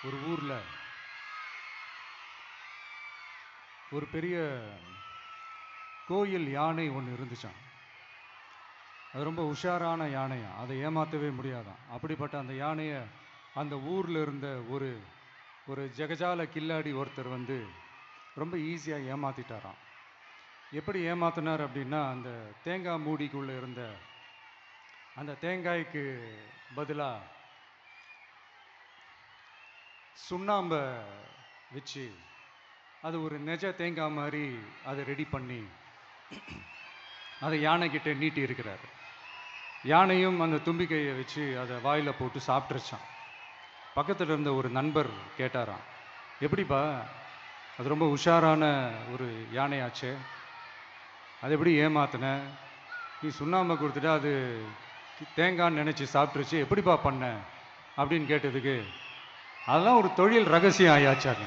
ஒரு ஊரில் ஒரு பெரிய கோயில் யானை ஒன்று இருந்துச்சான். அது ரொம்ப உஷாரான யானையாம், அதை ஏமாற்றவே முடியாதான். அப்படிப்பட்ட அந்த யானையை அந்த ஊரில் இருந்த ஒரு ஒரு ஜெகஜால கில்லாடி ஒருத்தர் வந்து ரொம்ப ஈஸியாக ஏமாற்றிட்டாராம். எப்படி ஏமாத்தினார் அப்படின்னா, அந்த தேங்காய் மூடிக்குள்ளே இருந்த அந்த தேங்காய்க்கு பதிலாக சுண்ணாம்பை வச்சு அது ஒரு நெஜ தேங்காய் மாதிரி அதை ரெடி பண்ணி அதை யானைக்கிட்ட நீட்டி இருக்கிறாரு. யானையும் அந்த தும்பிக்கையை வச்சு அதை வாயில் போட்டு சாப்பிட்ருச்சான். பக்கத்தில் இருந்த ஒரு நண்பர் கேட்டாராம், எப்படிப்பா, அது ரொம்ப உஷாரான ஒரு யானையாச்சே, அது எப்படி ஏமாத்தின? நீ சுண்ணாம்பை கொடுத்துட்டா அது தேங்காய்ன்னு நினச்சி சாப்பிட்ருச்சு, எப்படிப்பா பண்ண அப்படின்னு கேட்டதுக்கு, அதெல்லாம் ஒரு தொழில் ரகசியம் ஆயாச்சாங்க,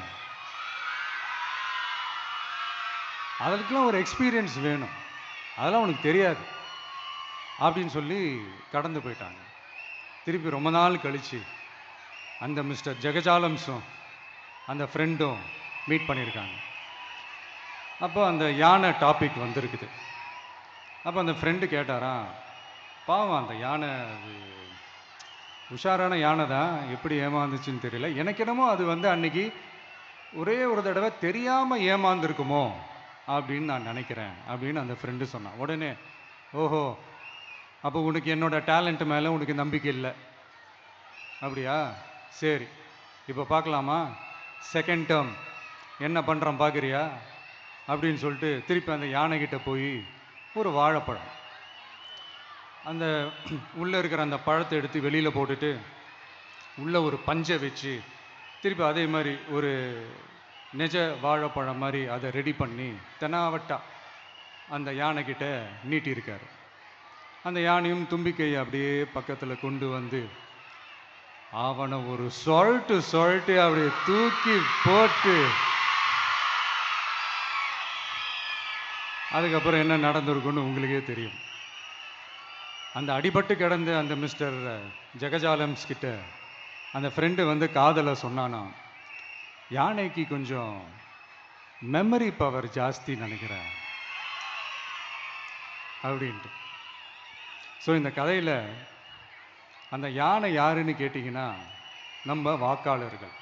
அதுக்கெல்லாம் ஒரு எக்ஸ்பீரியன்ஸ் வேணும், அதெல்லாம் உனக்கு தெரியாது அப்படின்னு சொல்லி கடந்து போயிட்டாங்க. திருப்பி ரொம்ப நாள் கழித்து அந்த மிஸ்டர் ஜெகஜாலம்ஸும் அந்த ஃப்ரெண்டும் மீட் பண்ணியிருக்காங்க. அப்போ அந்த யானை டாபிக் வந்திருக்குது. அப்போ அந்த ஃப்ரெண்டு கேட்டாராம், பாவம் அந்த யானை அது உஷாரான யானை தான், எப்படி ஏமாந்துச்சுன்னு தெரியல, எனக்கு என்னமோ அது வந்து அன்னைக்கு ஒரே ஒரு தடவை தெரியாமல் ஏமாந்துருக்குமோ அப்படின்னு நான் நினைக்கிறேன் அப்படின்னு அந்த ஃப்ரெண்டு சொன்னான். உடனே, ஓஹோ, அப்போ உனக்கு என்னோட டேலண்ட் மேலே உனக்கு நம்பிக்கை இல்லை அப்படியா, சரி இப்போ பார்க்கலாமா, செகண்ட் டேர்ம் என்ன பண்ணுறான் பார்க்குறியா அப்படின்னு சொல்லிட்டு திருப்பி அந்த யானைக்கிட்ட போய் ஒரு வாழைப்பழம், அந்த உள்ளே இருக்கிற அந்த பழத்தை எடுத்து வெளியில் போட்டுட்டு உள்ளே ஒரு பஞ்சை வச்சு திருப்பி அதே மாதிரி ஒரு நெஜ வாழைப்பழம் மாதிரி அதை ரெடி பண்ணி தெனாவட்டா அந்த யானைக்கிட்ட நீட்டியிருக்காரு. அந்த யானையும் தும்பிக்கையை அப்படியே பக்கத்தில் கொண்டு வந்து அவனை ஒரு சொல்லிட்டு அப்படியே தூக்கி போட்டு, அதுக்கப்புறம் என்ன நடந்திருக்குன்னு உங்களுக்கே தெரியும். அந்த அடிபட்டு கிடந்த அந்த மிஸ்டர் ஜெகஜாலம்ஸ் கிட்ட அந்த ஃப்ரெண்டு வந்து காதலை சொன்னானா, யானைக்கு கொஞ்சம் மெமரி பவர் ஜாஸ்தி நினைக்கிறேன் அப்படின்ட்டு. ஸோ இந்த கதையில் அந்த யானை யாருன்னு கேட்டிங்கன்னா, நம்ம வாக்காளர்கள்.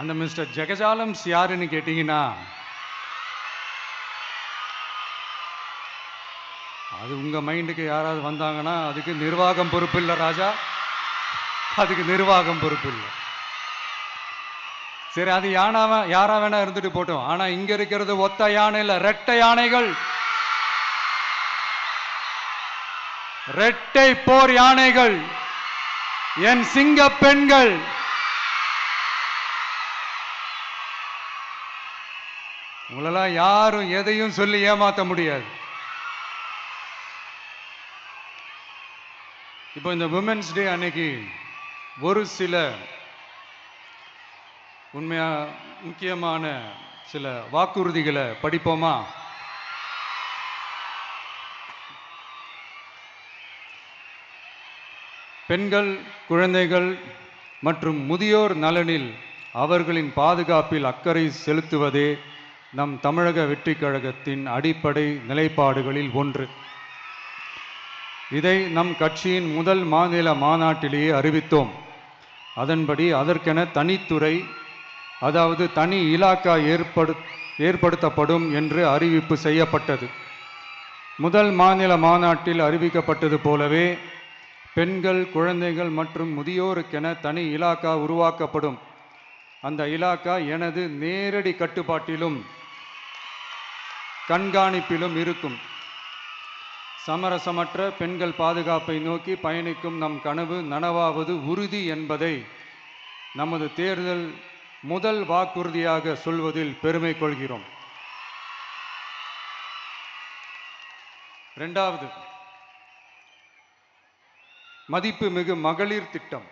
அந்த மிஸ்டர் ஜெகஜாலம்ஸ் யாருன்னு கேட்டிங்கன்னா, அது உங்கள் மைண்டுக்கு யாராவது வந்தாங்கன்னா அதுக்கு நிர்வாகம் பொறுப்பு இல்லை ராஜா, அதுக்கு நிர்வாகம் பொறுப்பு இல்லை. சரி, அது யாரா வேணா இருந்துட்டு போட்டோம். ஆனால் இங்கே இருக்கிறது ஒத்த யானை இல்லை, ரெட்டை யானைகள், ரெட்டை போர் யானைகள், என் சிங்க பெண்கள். உங்களெல்லாம் யாரும் எதையும் சொல்லி ஏமாற்ற முடியாது. இப்போ இந்த விமென்ஸ் டே அன்னைக்கு ஒரு சில உண்மையா முக்கியமான சில வாக்குறுதிகளை படிப்போமா? பெண்கள், குழந்தைகள் மற்றும் முதியோர் நலனில் அவர்களின் பாதுகாப்பில் அக்கறை செலுத்துவதே நம் தமிழக வெற்றி கழகத்தின் அடிப்படை நிலைப்பாடுகளில் ஒன்று. இதை நம் கட்சியின் முதல் மாநில மாநாட்டிலேயே அறிவித்தோம். அதன்படி அதற்கென தனித்துறை, அதாவது தனி இலாக்கா ஏற்படுத்தப்படும் என்று அறிவிப்பு செய்யப்பட்டது. முதல் மாநில மாநாட்டில் அறிவிக்கப்பட்டது போலவே பெண்கள், குழந்தைகள் மற்றும் முதியோருக்கென தனி இலாக்கா உருவாக்கப்படும். அந்த இலாக்கா எனது நேரடி கட்டுப்பாட்டிலும் கண்காணிப்பிலும் இருக்கும். சமரசமற்ற பெண்கள் பாதுகாப்பை நோக்கி பயணிக்கும் நம் கனவு நனவாவது உறுதி என்பதை நமது தேர்தல் முதல் வாக்குறுதியாக சொல்வதில் பெருமை கொள்கிறோம். இரண்டாவது, மதிப்புமிகு மகளிர் திட்டம்.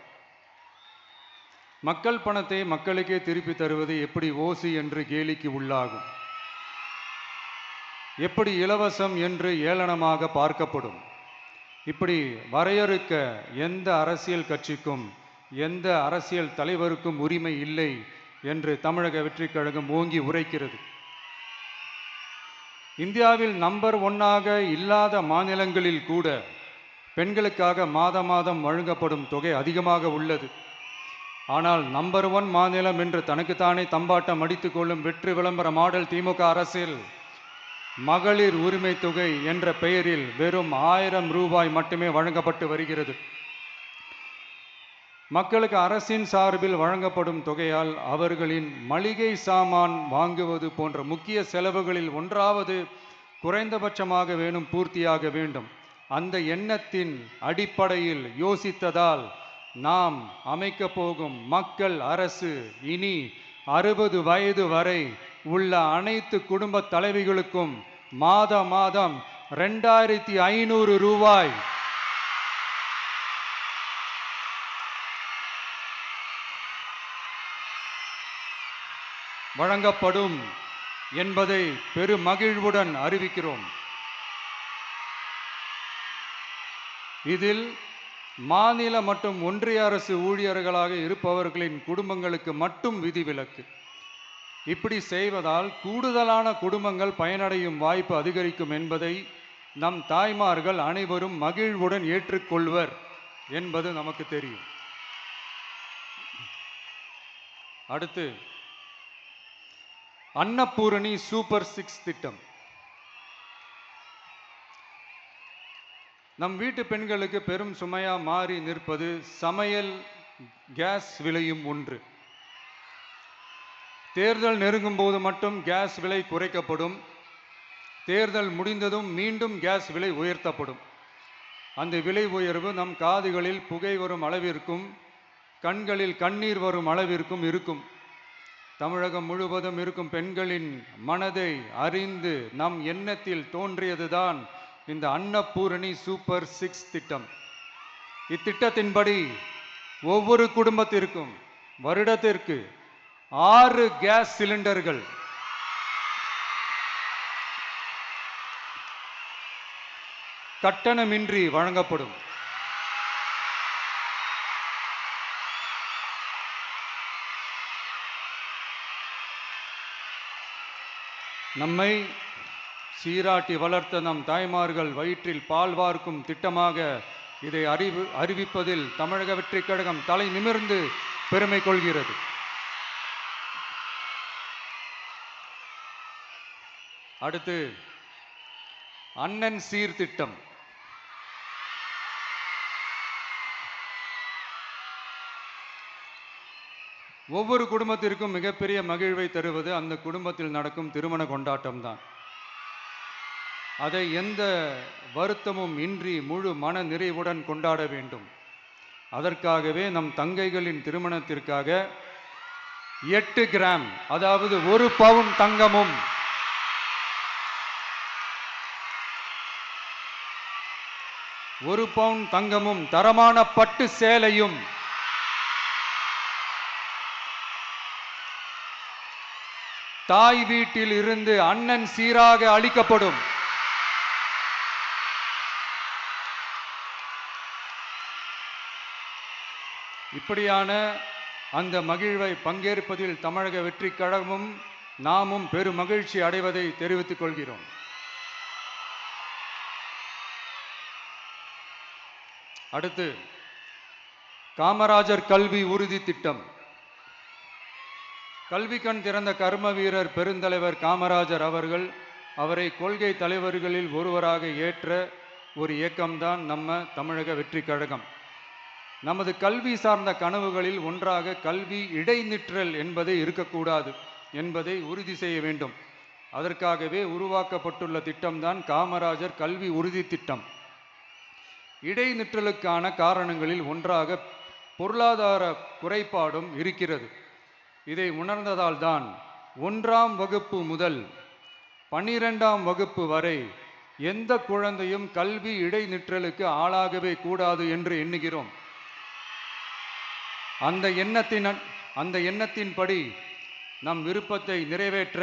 மக்கள் பணத்தை மக்களுக்கே திருப்பி தருவது எப்படி ஓசி என்று கேலிக்கு உள்ளாகும், எப்படி இலவசம் என்று ஏளனமாக பார்க்கப்படும். இப்படி வரையறுக்க எந்த அரசியல் கட்சிக்கும் எந்த அரசியல் தலைவருக்கும் உரிமை இல்லை என்று தமிழக வெற்றிக் கழகம் ஓங்கி உரைக்கிறது. இந்தியாவில் நம்பர் 1 இல்லாத மாநிலங்களில் கூட பெண்களுக்காக மாதம் வழங்கப்படும் தொகை அதிகமாக உள்ளது. ஆனால் நம்பர் 1 மாநிலம் என்று தனக்குத்தானே தம்பாட்டம் அடித்துக் கொள்ளும் வெற்றி விளம்பர மாடல் திமுக அரசில் மகளிர் உரிமை தொகை என்ற பெயரில் வெறும் 1000 ரூபாய் மட்டுமே வழங்கப்பட்டு வருகிறது. மக்களுக்கு அரசின் சார்பில் வழங்கப்படும் தொகையால் அவர்களின் மளிகை சாமான் வாங்குவது போன்ற முக்கிய செலவுகளில் ஒன்றாவது குறைந்தபட்சமாக பூர்த்தியாக வேண்டும். அந்த எண்ணத்தின் அடிப்படையில் யோசித்ததால் நாம் அமைக்க போகும் மக்கள் அரசு இனி 60 வயது வரை உள்ள அனைத்து குடும்ப தலைவிகளுக்கும் மாதம் 2500 ரூபாய் வழங்கப்படும் என்பதை பெருமகிழ்வுடன் அறிவிக்கிறோம். இதில் மாநில மற்றும் ஒன்றிய அரசு ஊழியர்களாக இருப்பவர்களின் குடும்பங்களுக்கு மட்டும் விதிவிலக்கு. இப்படி செய்வதால் கூடுதலான குடும்பங்கள் பயனடையும் வாய்ப்பு அதிகரிக்கும் என்பதை நம் தாய்மார்கள் அனைவரும் மகிழ்வுடன் ஏற்றுக்கொள்வர் என்பது நமக்கு தெரியும். அடுத்து அன்னபூரணி சூப்பர் 6 திட்டம். நம் வீட்டு பெண்களுக்கு பெரும் சுமையா மாறி நிற்பது சமையல் கேஸ் விலையும் ஒன்று. தேர்தல் நெருங்கும் போது மட்டும் கேஸ் விலை குறைக்கப்படும். தேர்தல் முடிந்ததும் மீண்டும் கேஸ் விலை உயர்த்தப்படும். அந்த விலை உயர்வு நம் காதுகளில் புகை வரும் அளவிற்கும் கண்களில் கண்ணீர் வரும் அளவிற்கும் இருக்கும். தமிழகம் முழுவதும் இருக்கும் பெண்களின் மனதை அறிந்து நம் எண்ணத்தில் தோன்றியதுதான் இந்த அன்னபூரணி சூப்பர் 6 திட்டம். இத்திட்டத்தின்படி ஒவ்வொரு குடும்பத்திற்கும் வருடத்திற்கு 6 கேஸ் சிலிண்டர்கள் கட்டணமின்றி வழங்கப்படும். நம்மை சீராட்டி வளர்த்த நம் தாய்மார்கள் வயிற்றில் பால் வார்க்கும் திட்டமாக இதை அறிவிப்பதில் தமிழக வெற்றிக் கழகம் தலை நிமிர்ந்து பெருமை கொள்கிறது. அடுத்து அண்ணன் சீர்திட்டம். ஒவ்வொரு குடும்பத்திற்கும் மிகப்பெரிய மகிழ்வை தருவது அந்த குடும்பத்தில் நடக்கும் திருமண கொண்டாட்டம் தான். அதை எந்த வருத்தமும் இன்றி முழு மன நிறைவுடன் கொண்டாட வேண்டும். அதற்காகவே நம் தங்கைகளின் திருமணத்திற்காக 8 கிராம் அதாவது 1 பவுன் தங்கமும் 1 பவுன் தங்கமும் தரமான பட்டு சேலையும் தாய் வீட்டில் இருந்து அண்ணன் சீராக அளிக்கப்படும். இப்படியான அந்த மகிழ்வை பங்கேற்பதில் தமிழக வெற்றிக் கழகமும் நாமும் பெரும் மகிழ்ச்சி அடைவதை தெரிவித்துக் கொள்கிறோம். அடுத்து காமராஜர் கல்வி உறுதி திட்டம். கல்வி கண் திறந்த கர்ம வீரர் பெருந்தலைவர் காமராஜர் அவரை கொள்கை தலைவர்களில் ஒருவராக ஏற்ற ஒரு இயக்கம்தான் நம்ம தமிழக வெற்றிக் கழகம். நமது கல்வி சார்ந்த கனவுகளில் ஒன்றாக கல்வி இடைநிற்றல் என்பதை இருக்கக்கூடாது என்பதை உறுதி செய்ய வேண்டும். அதற்காகவே உருவாக்கப்பட்டுள்ள திட்டம்தான் காமராஜர் கல்வி உறுதி திட்டம். இடைநிற்றலுக்கான காரணங்களில் ஒன்றாக பொருளாதார குறைபாடும் இருக்கிறது. இதை உணர்ந்ததால் தான் 1ஆம் வகுப்பு முதல் 12ஆம் வகுப்பு வரை எந்த குழந்தையும் கல்வி இடைநிற்றலுக்கு ஆளாகவே கூடாது என்று எண்ணுகிறோம். அந்த எண்ணத்தின்படி நம் விருப்பத்தை நிறைவேற்ற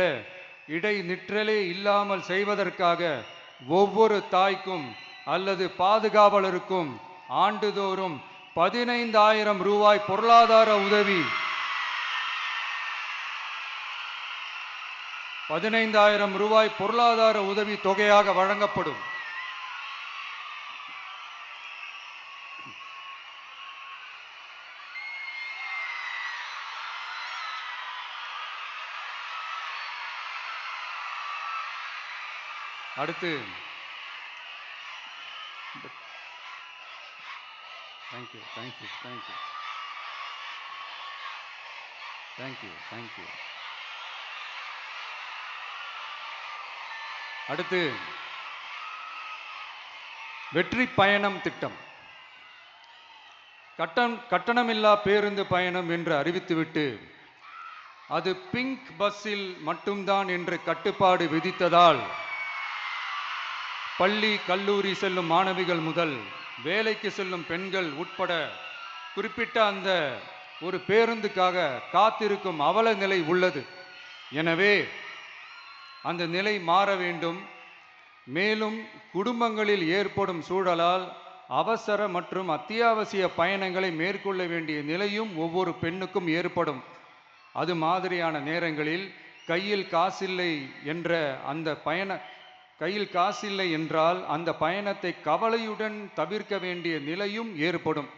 இடைநிற்றலே இல்லாமல் செய்வதற்காக ஒவ்வொரு தாய்க்கும் அல்லது பாதுகாவலருக்கும் ஆண்டுதோறும் 15,000 ரூபாய் பொருளாதார உதவி 15,000 ரூபாய் பொருளாதார உதவி தொகையாக வழங்கப்படும். அடுத்து thank you thank you thank you thank you thank you. அடுத்து வெற்றி பயணம் திட்டம். கட்டணமில்லா பேருந்து பயணம் என்று அறிவித்துவிட்டு அது பிங்க் பஸ்ஸில் மட்டும்தான் என்று கட்டுப்பாடு விதித்ததால் பள்ளி கல்லூரி செல்லும் மாணவிகள் முதல் வேலைக்கு செல்லும் பெண்கள் உட்பட குறிப்பிட்ட அந்த ஒரு பேருந்துக்காக காத்திருக்கும் அவல நிலை உள்ளது. எனவே அந்த நிலை மாற வேண்டும். மேலும் குடும்பங்களில் ஏற்படும் சூழலால் அவசர மற்றும் அத்தியாவசிய பயணங்களை மேற்கொள்ள வேண்டிய நிலையும் ஒவ்வொரு பெண்ணுக்கும் ஏற்படும். அது மாதிரியான நேரங்களில் கையில் காசில்லை என்றால் அந்த பயணத்தை கவலையுடன் தவிர்க்க வேண்டிய நிலையும் ஏற்படும்.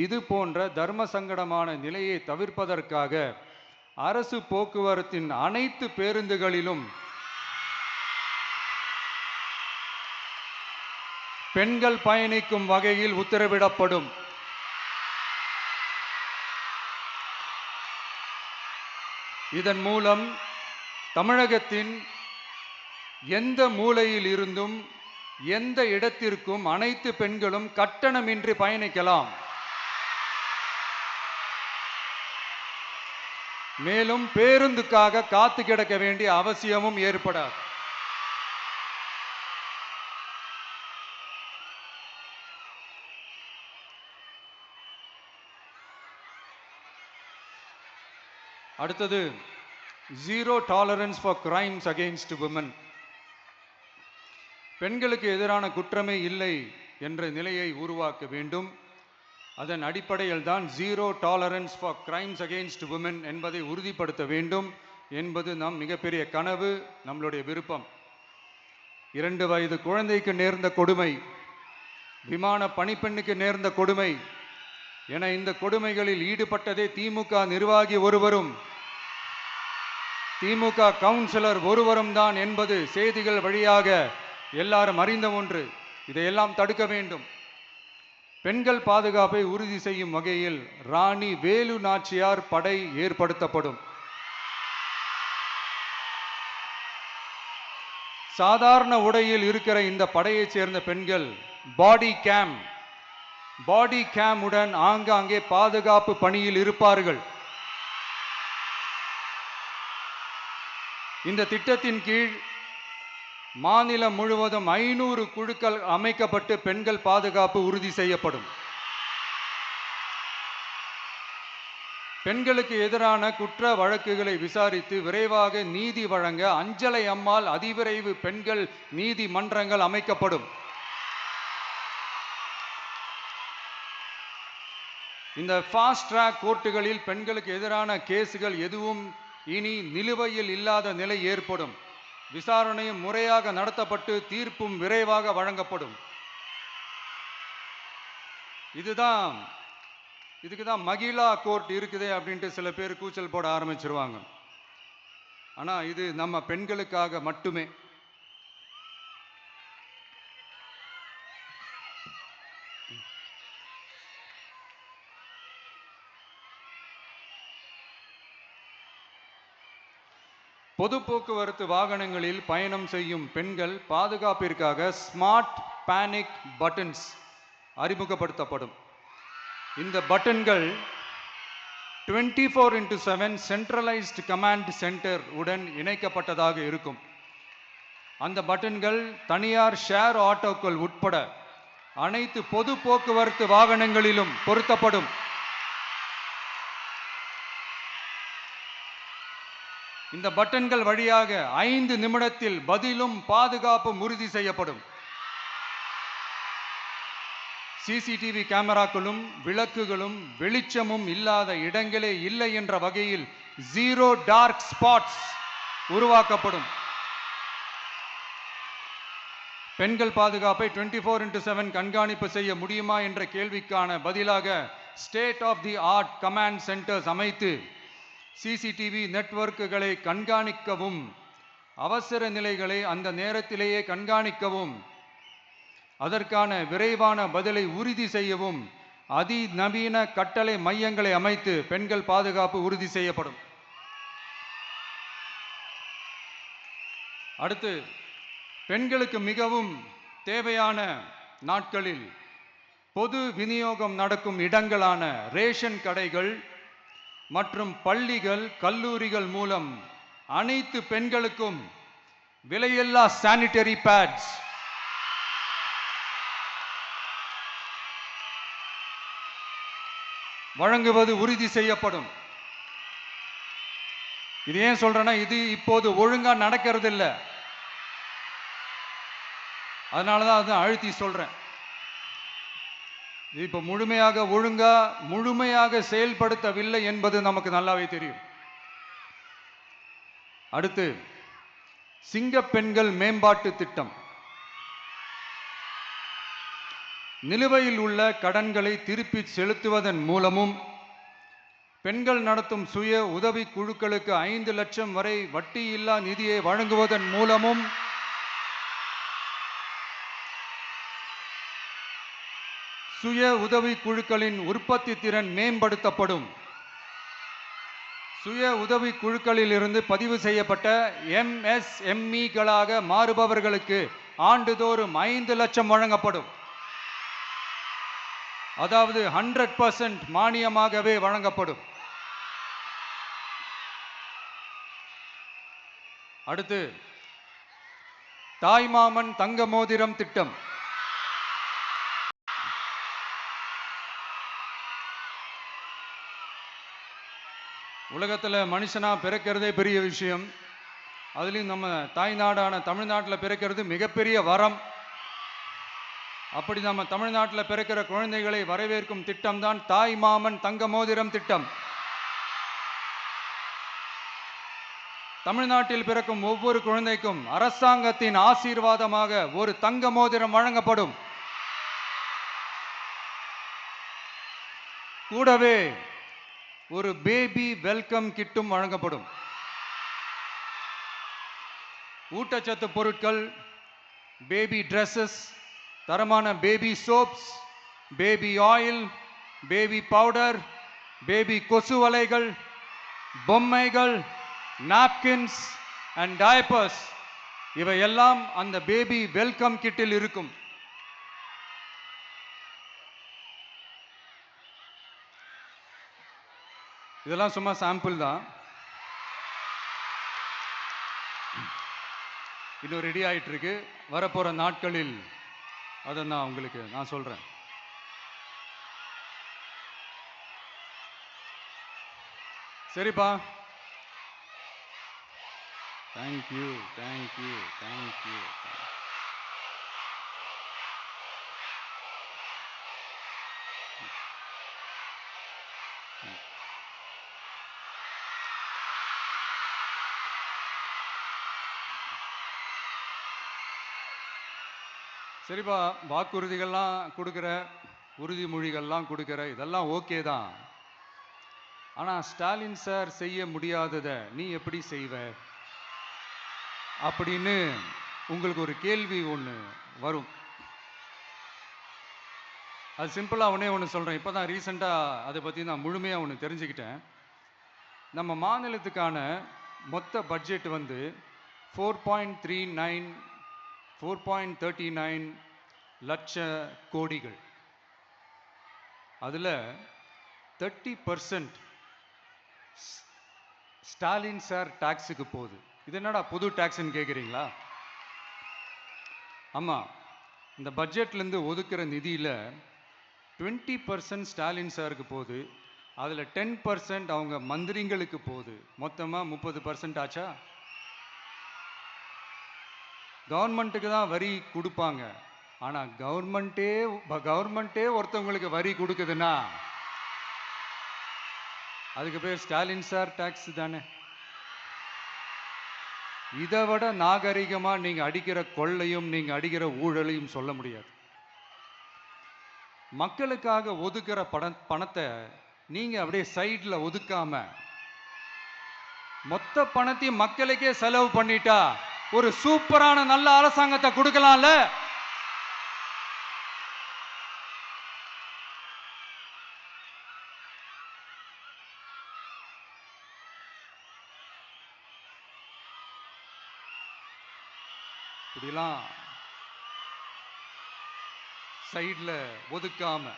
இது போன்ற தர்ம சங்கடமான நிலையை தவிர்ப்பதற்காக அரசு போக்குவரத்தின் அனைத்து பேருந்துகளிலும் பெண்கள் பயணிக்கும் வகையில் உத்தரவிடப்படும். இதன் மூலம் தமிழகத்தின் எந்த மூலையில் இருந்தும் எந்த இடத்திற்கும் அனைத்து பெண்களும் கட்டணமின்றி பயணிக்கலாம். மேலும் பேருந்துக்காக காத்து கிடக்க வேண்டிய அவசியமும் ஏற்படாது. அடுத்தது zero tolerance for crimes against women. பெண்களுக்கு எதிரான குற்றமே இல்லை என்ற நிலையை உருவாக்க வேண்டும். அதன் அடிப்படையில் தான் zero tolerance for crimes against women என்பதை உறுதிப்படுத்த வேண்டும் என்பது நம் மிகப்பெரிய கனவு, நம்மளுடைய விருப்பம். 2 வயது குழந்தைக்கு நேர்ந்த கொடுமை, விமான பணிப்பெண்ணுக்கு நேர்ந்த கொடுமை என இந்த கொடுமைகளில் ஈடுபட்டதே திமுக நிர்வாகி ஒருவரும் திமுக கவுன்சிலர் ஒருவரும் தான் என்பது செய்திகள் வழியாக எல்லாரும் அறிந்த ஒன்று. இதையெல்லாம் தடுக்க வேண்டும். பெண்கள் பாதுகாப்பை உறுதி செய்யும் வகையில் ராணி வேலு நாச்சியார் படை ஏற்படுத்தப்படும். சாதாரண உடையில் இருக்கிற இந்த படையைச் சேர்ந்த பெண்கள் பாடி கேம் உடன் ஆங்காங்கே பாதுகாப்பு பணியில் இருப்பார்கள். இந்த திட்டத்தின் கீழ் மாநிலம் முழுவதும் 500 குழுக்கள் அமைக்கப்பட்டு பெண்கள் பாதுகாப்பு உறுதி செய்யப்படும். பெண்களுக்கு எதிரான குற்ற வழக்குகளை விசாரித்து விரைவாக நீதி வழங்க அஞ்சலை அம்மாள் அதிவிரைவு பெண்கள் நீதிமன்றங்கள் அமைக்கப்படும். இந்த ஃபாஸ்ட் ட்ராக் கோர்ட்டுகளில் பெண்களுக்கு எதிரான கேஸுகள் எதுவும் இனி நிலுவையில் இல்லாத நிலை ஏற்படும். விசாரணையும் முறையாக நடத்தப்பட்டு தீர்ப்பும் விரைவாக வழங்கப்படும். இதுக்கு தான் மகிழா கோர்ட் இருக்குதே அப்படின்ட்டு சில பேர் கூச்சல் போட ஆரம்பிச்சிருவாங்க. ஆனால் இது நம்ம பெண்களுக்காக மட்டுமே. பொது போக்குவரத்து வாகனங்களில் பயணம் செய்யும் பெண்கள் பாதுகாப்பிற்காக ஸ்மார்ட் பேனிக் பட்டன்ஸ் அறிமுகப்படுத்தப்படும். இந்த பட்டன்கள் 24/7 சென்ட்ரலைஸ்டு கமாண்ட் சென்டர் உடன் இணைக்கப்பட்டதாக இருக்கும். அந்த பட்டன்கள் தனியார் ஷேர் ஆட்டோக்கள் உட்பட அனைத்து பொது போக்குவரத்து வாகனங்களிலும் பொருத்தப்படும். இந்த பட்டன்கள் வழியாக 5 நிமிடத்தில் பதிலும் பாதுகாப்பும் உறுதி செய்யப்படும். சிசிடிவி கேமராக்களும் விளக்குகளும் வெளிச்சமும் இல்லாத இடங்களே இல்லை என்ற வகையில் 0 டார்க் ஸ்பாட்ஸ் உருவாக்கப்படும். பெண்கள் பாதுகாப்பை 24/7 கண்காணிப்பு செய்ய முடியுமா என்ற கேள்விக்கான பதிலாக state of the art command centres அமைத்து சிசிடிவி நெட்வொர்க்குகளை கண்காணிக்கவும், அவசர நிலைகளை அந்த நேரத்திலேயே கண்காணிக்கவும், அதற்கான விரைவான பதிலை உறுதி செய்யவும் அதிநவீன கட்டளை மையங்களை அமைத்து பெண்கள் பாதுகாப்பு உறுதி செய்யப்படும். அடுத்து, பெண்களுக்கு மிகவும் தேவையான நாட்களில் பொது விநியோகம் நடக்கும் இடங்களான ரேஷன் கடைகள் மற்றும் பள்ளிகள், கல்லூரிகள் மூலம் அனைத்து பெண்களுக்கும் விலையில்லா சானிட்டரி பேட்ஸ் வழங்குவது உறுதி செய்யப்படும். இது ஏன் சொல்றேன்னா, இது இப்போது ஒழுங்கா நடக்கிறது இல்லை, அதனாலதான் அதை அழுத்தி சொல்றேன். இது இப்ப முழுமையாக செயல்படுத்தவில்லை என்பது நமக்கு நல்லாவே தெரியும். அடுத்து, சிங்க பெண்கள் மேம்பாட்டு திட்டம். நிலுவையில் உள்ள கடன்களை திருப்பி செலுத்துவதன் மூலமும், பெண்கள் நடத்தும் சுய உதவி குழுக்களுக்கு 5 லட்சம் வரை வட்டியில்லா நிதியை வழங்குவதன் மூலமும் சுய உதவி குழுக்களின் உற்பத்தி திறன் மேம்படுத்தப்படும். சுய உதவி குழுக்களில் இருந்து பதிவு செய்யப்பட்ட MSMEகளாக மாறுபவர்களுக்கு ஆண்டுதோறும் 5 லட்சம் வழங்கப்படும். அதாவது 100% மானியமாகவே வழங்கப்படும். அடுத்து, தாய்மாமன் தங்க மோதிரம் திட்டம். உலகத்தில் மனுஷனா பிறக்கிறதே பெரிய விஷயம். அதுலேயும் நம்ம தாய்நாடான தமிழ்நாட்டில் பிறக்கிறது மிகப்பெரிய வரம். அப்படி நம்ம தமிழ்நாட்டில் பிறக்கிற குழந்தைகளை வரவேற்கும் திட்டம் தான் தாய் மாமன் தங்க மோதிரம் திட்டம். தமிழ்நாட்டில் பிறக்கும் ஒவ்வொரு குழந்தைக்கும் அரசாங்கத்தின் ஆசீர்வாதமாக ஒரு தங்க மோதிரம் வழங்கப்படும். கூடவே ஒரு பேபி வெல்கம் கிட்டும் வழங்கப்படும். ஊட்டச்சத்து பொருட்கள், பேபி ட்ரெஸ்ஸஸ், தரமான baby soaps, baby oil, baby powder, baby கொசு வலைகள், பொம்மைகள், நாப்கின்ஸ் அண்ட் டயப்பர்ஸ் இவையெல்லாம் அந்த பேபி வெல்கம் கிட்டில் இருக்கும். இதெல்லாம் சும்மா சாம்பிள் தான். இன்னும் ரெடி ஆயிட்டு இருக்கு. வரப்போற நாட்களில் அதை நான் சொல்றேன். சரிப்பா, தேங்க்யூ. சரிப்பா, வாக்குறுதிகள்லாம் கொடுக்குற, உறுதிமொழிகள்லாம் கொடுக்குற, இதெல்லாம் ஓகே தான். ஆனால் ஸ்டாலின் சார் செய்ய முடியாததை நீ எப்படி செய்வ அப்படின்னு உங்களுக்கு ஒரு கேள்வி ஒன்று வரும். அது சிம்பிளாக ஒன்று சொல்கிறேன். இப்போ தான் ரீசெண்டாக அதை பற்றி நான் முழுமையாக ஒன்று தெரிஞ்சுக்கிட்டேன். நம்ம மாநிலத்துக்கான மொத்த பட்ஜெட் வந்து 4.39 லட்ச கோடிகள். அதில் 30% ஸ்டாலின் சார் டாக்ஸுக்கு போகுது. இது என்னடா புது டாக்ஸ்ன்னு கேட்குறீங்களா? ஆமாம், இந்த பட்ஜெட்லேருந்து ஒதுக்குற நிதியில் 20% ஸ்டாலின் சாருக்கு போகுது. அதில் 10% அவங்க மந்திரிங்களுக்கு போகுது. மொத்தமாக 30% ஆச்சா? கவர்மெண்ட்டுக்கு தான் வரி கொடுப்பாங்க, ஆனா கவர்மெண்ட்டே ஒருத்தவங்களுக்கு வரி கொடுக்குதுன்னா அதுக்கு பேர் ஸ்டாலின் சார் டாக்ஸ் தானே. இதை விட நாகரிகமா நீங்க அடிக்கிற கொள்ளையும் நீங்க அடிக்கிற ஊழலையும் சொல்ல முடியாது. மக்களுக்காக ஒதுக்குற பணத்தை நீங்க அப்படியே சைட்ல ஒதுக்காம மொத்த பணத்தையும் மக்களுக்கே செலவு பண்ணிட்டா ஒரு சூப்பரான நல்ல அரசாங்கத்தை கொடுக்கலாம்ல. இப்படிலாம் சைட்ல ஒதுக்காம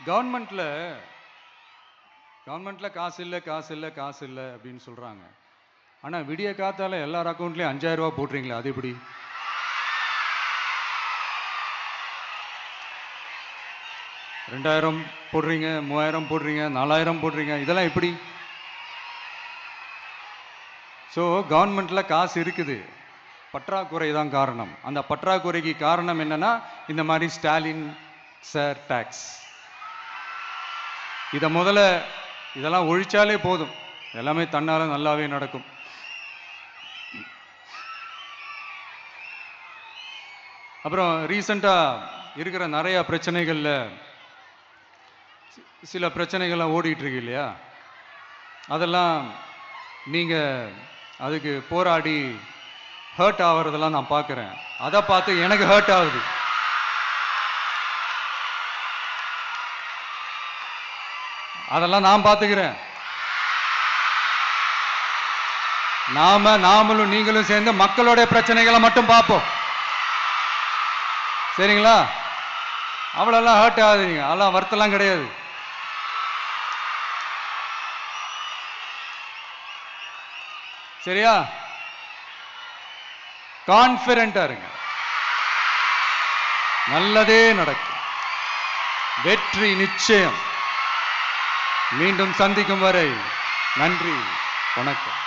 கவர்மெண்ட்ல காசு இல்லை அப்படின்னு சொல்றாங்க. ஆனா விடிய காத்தால எல்லார் அக்கௌண்ட்லயும் 5000 ரூபாய் போடுறீங்களா? அது எப்படி? $2000 போடுறீங்க, 3000 போடுறீங்க, 4000 போடுறீங்க, இதெல்லாம் எப்படி? ஸோ கவர்மெண்ட்ல காசு இருக்குது, பற்றாக்குறை தான் காரணம். அந்த பற்றாக்குறைக்கு காரணம் என்னன்னா இந்த மாதிரி ஸ்டாலின் சார் டாக்ஸ். இதை முதல்ல இதெல்லாம் ஒழிச்சாலே போதும், எல்லாமே தன்னால நல்லாவே நடக்கும். அப்புறம் ரீசண்டா இருக்கிற நிறைய பிரச்சனைகள்ல சில பிரச்சனைகள்லாம் ஓடிட்டு இருக்கு இல்லையா, அதெல்லாம் நீங்க அதுக்கு போராடி ஹர்ட் ஆகிறதெல்லாம் நான் பார்க்குறேன். அதை பார்த்து எனக்கு ஹர்ட் ஆகுது. அதெல்லாம் நான் பார்த்துக்கிறேன். நாமளும் நீங்களும் சேர்ந்து மக்களுடைய பிரச்சனைகளை மட்டும் பார்ப்போம், சரிங்களா? அவ்வளோலாம் ஹர்ட் ஆகுதுங்க, அதெல்லாம் வருத்தலாம் கிடையாது. சரியா? கான்ஃபிடென்ட்டா இருங்க, நல்லதே நடக்கும், வெற்றி நிச்சயம். மீண்டும் சந்திக்கும் வரை நன்றி, வணக்கம்.